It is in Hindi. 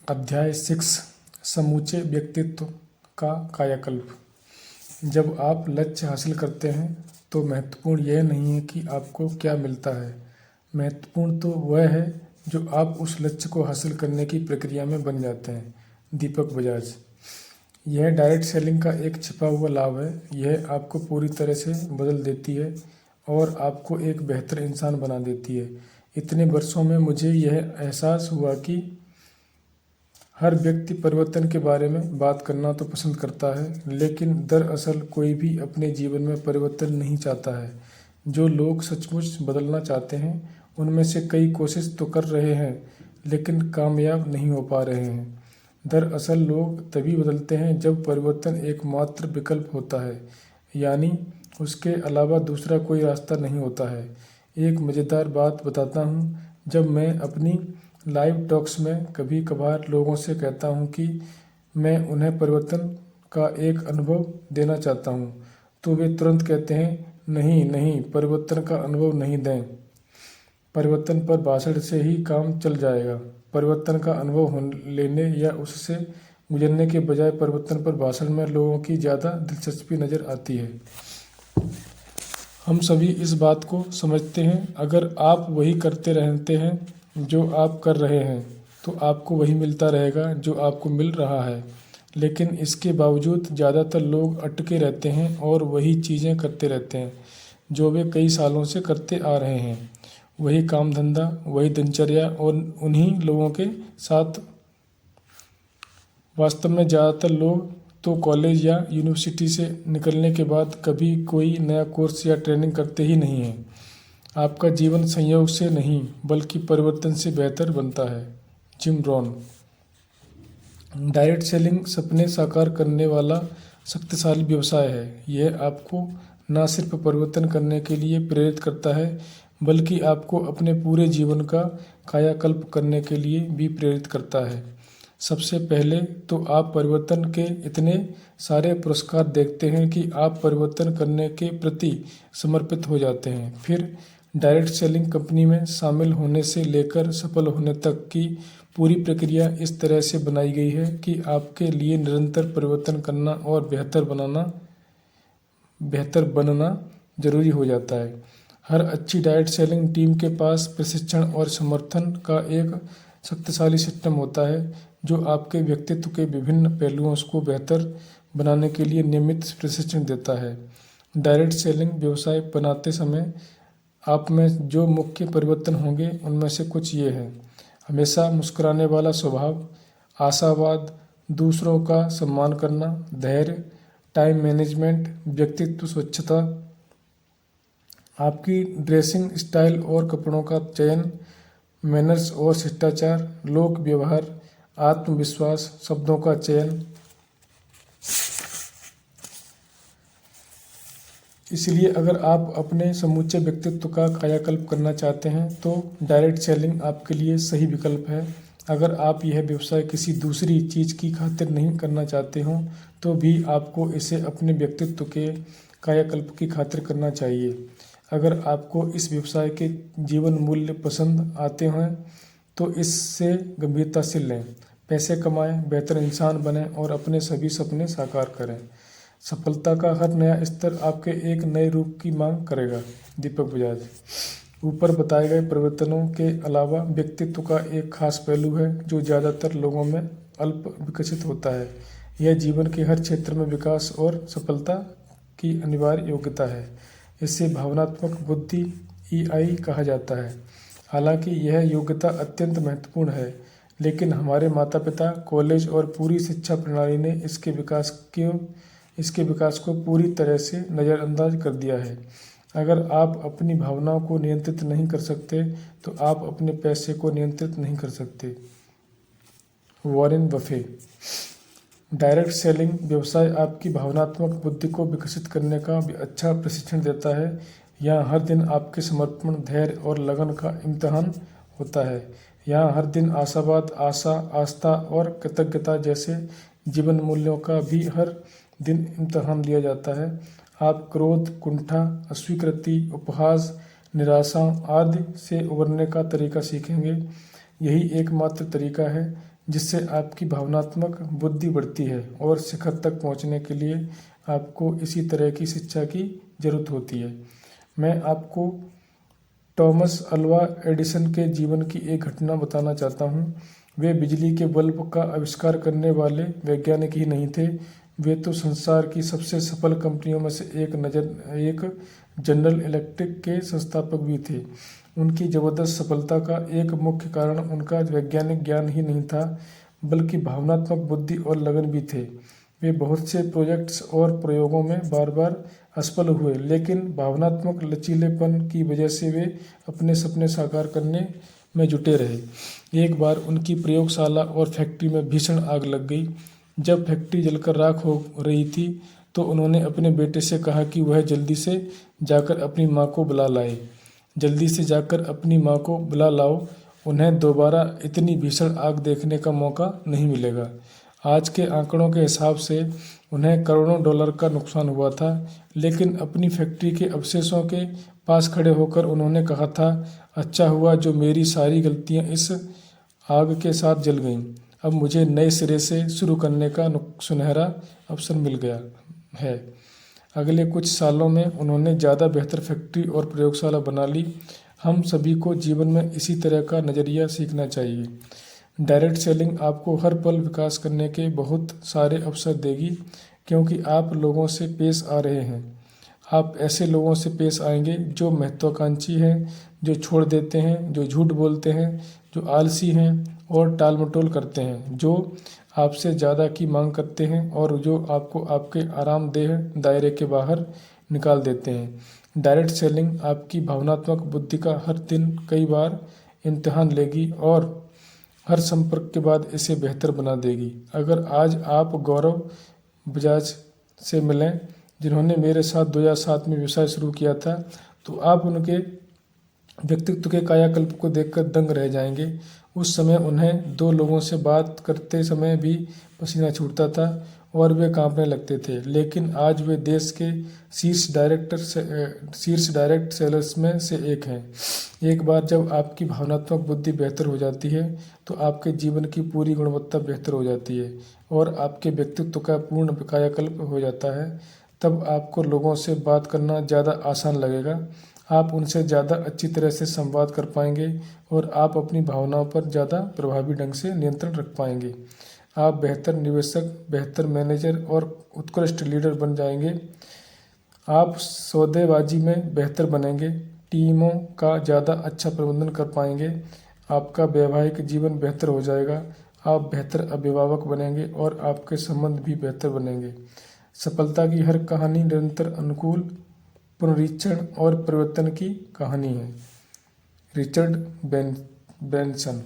अध्याय 6 समूचे व्यक्तित्व का कायाकल्प। जब आप लक्ष्य हासिल करते हैं तो महत्वपूर्ण यह नहीं है कि आपको क्या मिलता है, महत्वपूर्ण तो वह है जो आप उस लक्ष्य को हासिल करने की प्रक्रिया में बन जाते हैं। दीपक बजाज। यह डायरेक्ट सेलिंग का एक छिपा हुआ लाभ है। यह आपको पूरी तरह से बदल देती है और आपको एक बेहतर इंसान बना देती है। इतने वर्षों में मुझे यह एहसास हुआ कि हर व्यक्ति परिवर्तन के बारे में बात करना तो पसंद करता है, लेकिन दरअसल कोई भी अपने जीवन में परिवर्तन नहीं चाहता है। जो लोग सचमुच बदलना चाहते हैं उनमें से कई कोशिश तो कर रहे हैं, लेकिन कामयाब नहीं हो पा रहे हैं। दरअसल लोग तभी बदलते हैं जब परिवर्तन एकमात्र विकल्प होता है, यानी उसके अलावा दूसरा कोई रास्ता नहीं होता है। एक मज़ेदार बात बताता हूँ। जब मैं अपनी लाइव टॉक्स में कभी कभार लोगों से कहता हूँ कि मैं उन्हें परिवर्तन का एक अनुभव देना चाहता हूँ, तो वे तुरंत कहते हैं, नहीं नहीं, परिवर्तन का अनुभव नहीं दें। परिवर्तन पर भाषण से ही काम चल जाएगा। परिवर्तन का अनुभव लेने या उससे गुजरने के बजाय परिवर्तन पर भाषण में लोगों की ज़्यादा दिलचस्पी नज़र आती है। हम सभी इस बात को समझते हैं, अगर आप वही करते रहते हैं जो आप कर रहे हैं तो आपको वही मिलता रहेगा जो आपको मिल रहा है। लेकिन इसके बावजूद ज़्यादातर लोग अटके रहते हैं और वही चीज़ें करते रहते हैं जो वे कई सालों से करते आ रहे हैं। वही काम धंधा, वही दिनचर्या और उन्हीं लोगों के साथ। वास्तव में ज़्यादातर लोग तो कॉलेज या यूनिवर्सिटी से निकलने के बाद कभी कोई नया कोर्स या ट्रेनिंग करते ही नहीं हैं। आपका जीवन संयोग से नहीं बल्कि परिवर्तन से बेहतर बनता है। Jim Rohn. डायरेक्ट सेलिंग सपने साकार करने वाला शक्तिशाली व्यवसाय है। यह आपको न सिर्फ परिवर्तन करने के लिए प्रेरित करता है, बल्कि आपको अपने पूरे जीवन का कायाकल्प करने के लिए भी प्रेरित करता है। सबसे पहले तो आप परिवर्तन के इतने सारे पुरस्कार देखते हैं कि आप परिवर्तन करने के प्रति समर्पित हो जाते हैं। फिर डायरेक्ट सेलिंग कंपनी में शामिल होने से लेकर सफल होने तक की पूरी प्रक्रिया इस तरह से बनाई गई है कि आपके लिए निरंतर परिवर्तन करना और बेहतर बनना जरूरी हो जाता है। हर अच्छी डायरेक्ट सेलिंग टीम के पास प्रशिक्षण और समर्थन का एक शक्तिशाली सिस्टम होता है जो आपके व्यक्तित्व के विभिन्न पहलुओं को बेहतर बनाने के लिए नियमित प्रशिक्षण देता है। डायरेक्ट सेलिंग व्यवसाय बनाते समय आप में जो मुख्य परिवर्तन होंगे उनमें से कुछ ये हैं। हमेशा मुस्कुराने वाला स्वभाव, आशावाद, दूसरों का सम्मान करना, धैर्य, टाइम मैनेजमेंट, व्यक्तित्व स्वच्छता, आपकी ड्रेसिंग स्टाइल और कपड़ों का चयन, मैनर्स और शिष्टाचार, लोक व्यवहार, आत्मविश्वास, शब्दों का चयन। इसलिए अगर आप अपने समूचे व्यक्तित्व का कायाकल्प करना चाहते हैं तो डायरेक्ट सेलिंग आपके लिए सही विकल्प है। अगर आप यह व्यवसाय किसी दूसरी चीज़ की खातिर नहीं करना चाहते हों तो भी आपको इसे अपने व्यक्तित्व के कायाकल्प की खातिर करना चाहिए। अगर आपको इस व्यवसाय के जीवन मूल्य पसंद आते हैं तो इससे गंभीरता से लें। पैसे कमाएं, बेहतर इंसान बनें और अपने सभी सपने साकार करें। सफलता का हर नया स्तर आपके एक नए रूप की मांग करेगा। दीपक बजाज। ऊपर बताए गए परिवर्तनों के अलावा व्यक्तित्व का एक खास पहलू है जो ज़्यादातर लोगों में अल्प विकसित होता है। यह जीवन के हर क्षेत्र में विकास और सफलता की अनिवार्य योग्यता है। इसे भावनात्मक बुद्धि EI कहा जाता है। हालांकि यह योग्यता अत्यंत महत्वपूर्ण है, लेकिन हमारे माता पिता, कॉलेज और पूरी शिक्षा प्रणाली ने इसके विकास को पूरी तरह से नज़रअंदाज कर दिया है। अगर आप अपनी भावनाओं को नियंत्रित नहीं कर सकते तो आप अपने पैसे को नियंत्रित नहीं कर सकते। Warren Buffett. डायरेक्ट सेलिंग व्यवसाय आपकी भावनात्मक बुद्धि को विकसित करने का भी अच्छा प्रशिक्षण देता है। यहाँ हर दिन आपके समर्पण, धैर्य और लगन का इम्तिहान होता है। यहाँ हर दिन आशावाद, आशा, आस्था और कृतज्ञता जैसे जीवन मूल्यों का भी हर दिन इम्तिहान लिया जाता है। आप क्रोध, कुंठा, अस्वीकृति, उपहास, निराशा आदि से उबरने का तरीका सीखेंगे। यही एकमात्र तरीका है जिससे आपकी भावनात्मक बुद्धि बढ़ती है और शिखर तक पहुंचने के लिए आपको इसी तरह की शिक्षा की जरूरत होती है। मैं आपको टॉमस अल्वा एडिसन के जीवन की एक घटना बताना चाहता हूँ। वे बिजली के बल्ब का आविष्कार करने वाले वैज्ञानिक ही नहीं थे, वे तो संसार की सबसे सफल कंपनियों में से एक जनरल इलेक्ट्रिक के संस्थापक भी थे। उनकी जबरदस्त सफलता का एक मुख्य कारण उनका वैज्ञानिक ज्ञान ही नहीं था, बल्कि भावनात्मक बुद्धि और लगन भी थे। वे बहुत से प्रोजेक्ट्स और प्रयोगों में बार बार असफल हुए, लेकिन भावनात्मक लचीलेपन की वजह से वे अपने सपने साकार करने में जुटे रहे। एक बार उनकी प्रयोगशाला और फैक्ट्री में भीषण आग लग गई। जब फैक्ट्री जलकर राख हो रही थी तो उन्होंने अपने बेटे से कहा कि वह जल्दी से जाकर अपनी माँ को बुला लाए। जल्दी से जाकर अपनी माँ को बुला लाओ, उन्हें दोबारा इतनी भीषण आग देखने का मौका नहीं मिलेगा। आज के आंकड़ों के हिसाब से उन्हें करोड़ों डॉलर का नुकसान हुआ था, लेकिन अपनी फैक्ट्री के अवशेषों के पास खड़े होकर उन्होंने कहा था, अच्छा हुआ जो मेरी सारी गलतियां इस आग के साथ जल गईं। अब मुझे नए सिरे से शुरू करने का सुनहरा अवसर मिल गया है। अगले कुछ सालों में उन्होंने ज़्यादा बेहतर फैक्ट्री और प्रयोगशाला बना ली। हम सभी को जीवन में इसी तरह का नज़रिया सीखना चाहिए। डायरेक्ट सेलिंग आपको हर पल विकास करने के बहुत सारे अवसर देगी, क्योंकि आप लोगों से पेश आ रहे हैं। आप ऐसे लोगों से पेश आएंगे जो महत्वाकांक्षी हैं, जो छोड़ देते हैं, जो झूठ बोलते हैं, जो आलसी हैं और टाल मटोल करते हैं, जो आपसे ज़्यादा की मांग करते हैं और जो आपको आपके आरामदेह दायरे के बाहर निकाल देते हैं। डायरेक्ट सेलिंग आपकी भावनात्मक बुद्धि का हर दिन कई बार इम्तिहान लेगी और हर संपर्क के बाद इसे बेहतर बना देगी। अगर आज आप गौरव बजाज से मिलें, जिन्होंने मेरे साथ 2007 में व्यवसाय शुरू किया था, तो आप उनके व्यक्तित्व के कायाकल्प को देखकर दंग रह जाएंगे। उस समय उन्हें दो लोगों से बात करते समय भी पसीना छूटता था और वे कांपने लगते थे, लेकिन आज वे देश के शीर्ष डायरेक्ट सेलर्स में से एक हैं। एक बार जब आपकी भावनात्मक बुद्धि बेहतर हो जाती है तो आपके जीवन की पूरी गुणवत्ता बेहतर हो जाती है और आपके व्यक्तित्व का पूर्ण कायाकल्प हो जाता है। तब आपको लोगों से बात करना ज़्यादा आसान लगेगा, आप उनसे ज़्यादा अच्छी तरह से संवाद कर पाएंगे और आप अपनी भावनाओं पर ज़्यादा प्रभावी ढंग से नियंत्रण रख पाएंगे। आप बेहतर निवेशक, बेहतर मैनेजर और उत्कृष्ट लीडर बन जाएंगे। आप सौदेबाजी में बेहतर बनेंगे, टीमों का ज़्यादा अच्छा प्रबंधन कर पाएंगे, आपका वैवाहिक जीवन बेहतर हो जाएगा, आप बेहतर अभिभावक बनेंगे और आपके संबंध भी बेहतर बनेंगे। सफलता की हर कहानी निरंतर अनुकूल पुनरीक्षण और परिवर्तन की कहानी है। Richard Branson.